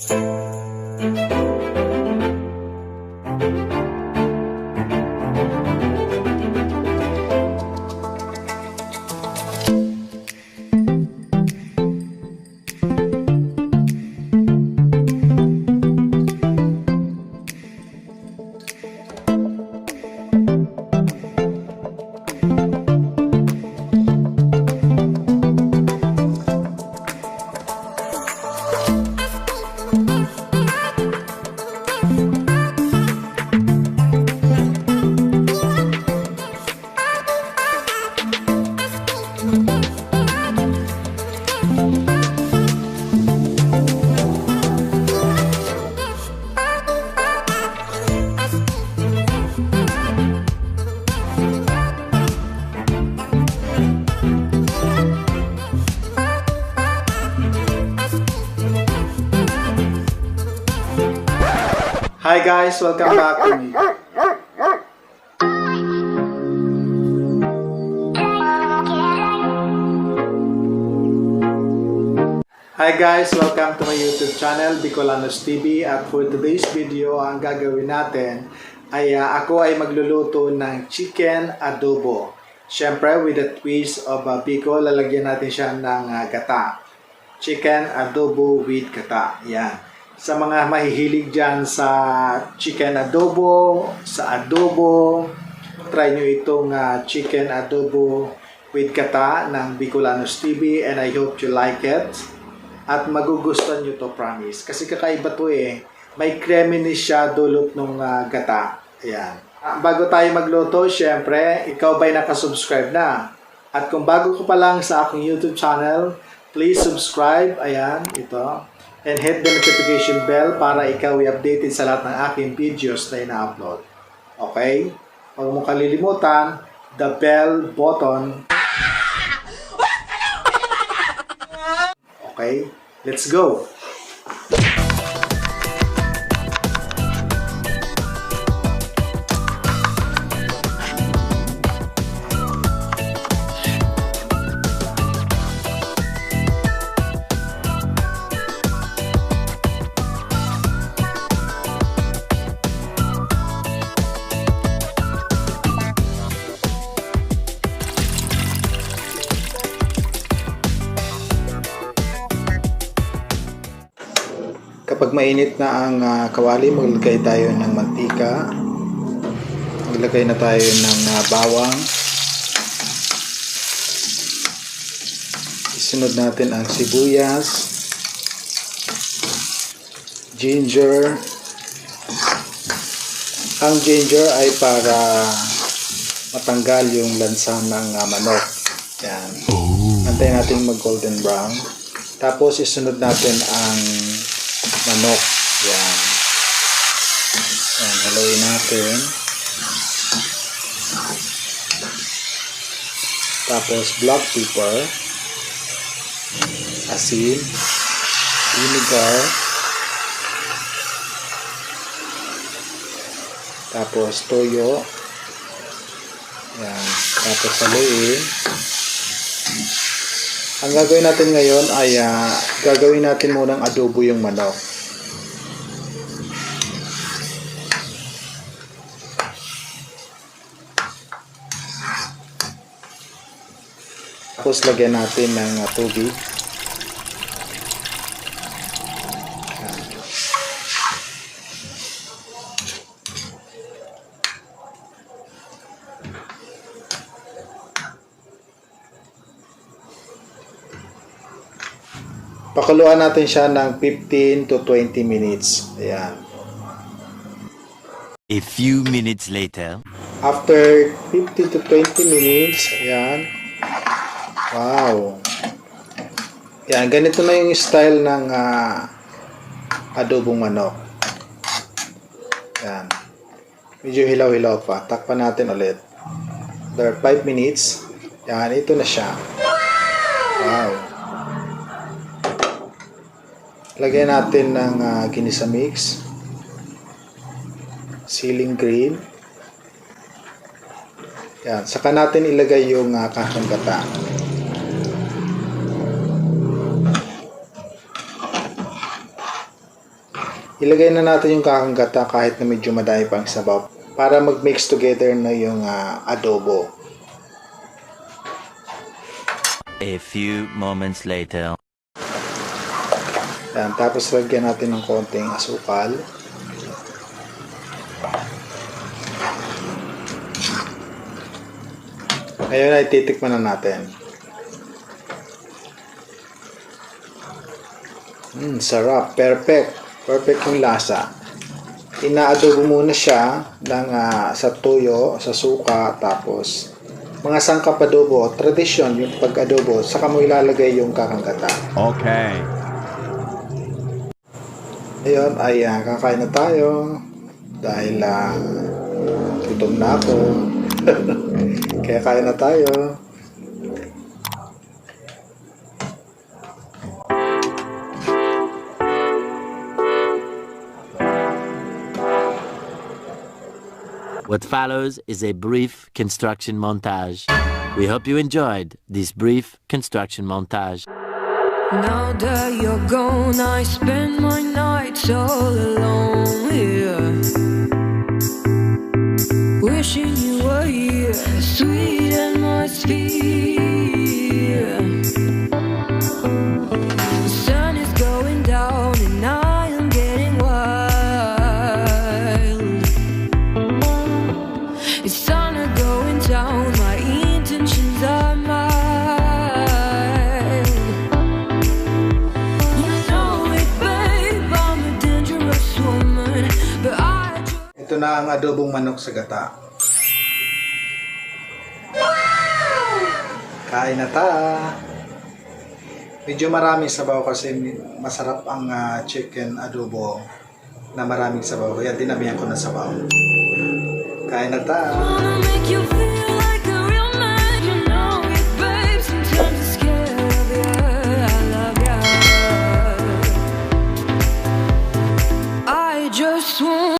Hi guys, welcome back to me. Hi guys, welcome to my YouTube channel, Bicolanos TV. At for today's video, ang gagawin natin ay ako ay magluluto ng chicken adobo. Siyempre, with a twist of Bicol, lalagyan natin siya ng gata. Chicken adobo with gata. Yan. Sa mga mahihilig dyan sa chicken adobo, sa adobo, try nyo itong chicken adobo with gata ng Bicolanos TV, and I hope you like it. At magugustuhan nyo to, promise. Kasi kakaiba to eh. May creaminess siya dulot ng gata. Ayan. Bago tayo magluto, syempre, ikaw ba'y nakasubscribe na? At kung bago ko pa lang sa aking YouTube channel, please subscribe. Ayan, ito. And hit the notification bell para ikaw ay updated sa lahat ng aking videos na ina-upload. Okay? Huwag mo kalilimutan, the bell button. Okay? Let's go! Kapag mainit na ang kawali, maglagay tayo ng mantika. Maglagay na tayo ng bawang. Isunod natin ang sibuyas, ginger. Ang ginger ay para matanggal yung lansa ng manok. Yan. Antayin natin mag golden brown. Tapos isunod natin ang manok. Yan. Yan, haluin natin. Tapos black pepper, asin, vinegar, tapos toyo. Yan. Tapos haluin. Ang gagawin natin ngayon ay gagawin natin munang adobo yung manok. Tapos lagyan natin ng tubig. Pakuluan natin siya ng 15 to 20 minutes. Ayan. A few minutes later. After 15 to 20 minutes, ayan. Wow. Ayan, ganito na yung style ng adobong manok. Ayan. Medyo hilaw-hilaw pa. Takpan natin ulit. After 5 minutes, ayan, ito na siya. Wow. Lagyan natin ng ginisa mix, ceiling green. Yan, saka natin ilagay yung kakang gata. Ilagay na natin yung kakang gata kahit na medyo madami pang sabaw para mag-mix together na yung adobo. A few moments later. Yan, tapos lagyan natin ng konting asukal. Ngayon ay titikman na natin. Sarap. Perfect. Perfect yung lasa. Inaadobo muna siya ng, sa tuyo, sa suka, tapos mga sangkap adobo. Tradisyon yung pag-adobo. Saka mo ilalagay yung kakang gata. Okay. Ayun, ay kakain na tayo. Dahil gutom na ako. Kaya kain na tayo. What follows is a brief construction montage. We hope you enjoyed this brief construction montage. Now that you're gone, I spend my nights all alone here, wishing you were here, sweet atmosphere. The sun is going down and I am getting wild. It's sun are going down, my intentions are mild. Ito na ang adobong manok sa gata. Kain na ta. Medyo maraming sabaw kasi masarap ang chicken adobo na maraming sabaw. Kaya dinamihan ko na sabaw. Kain na ta. Wanna make you feel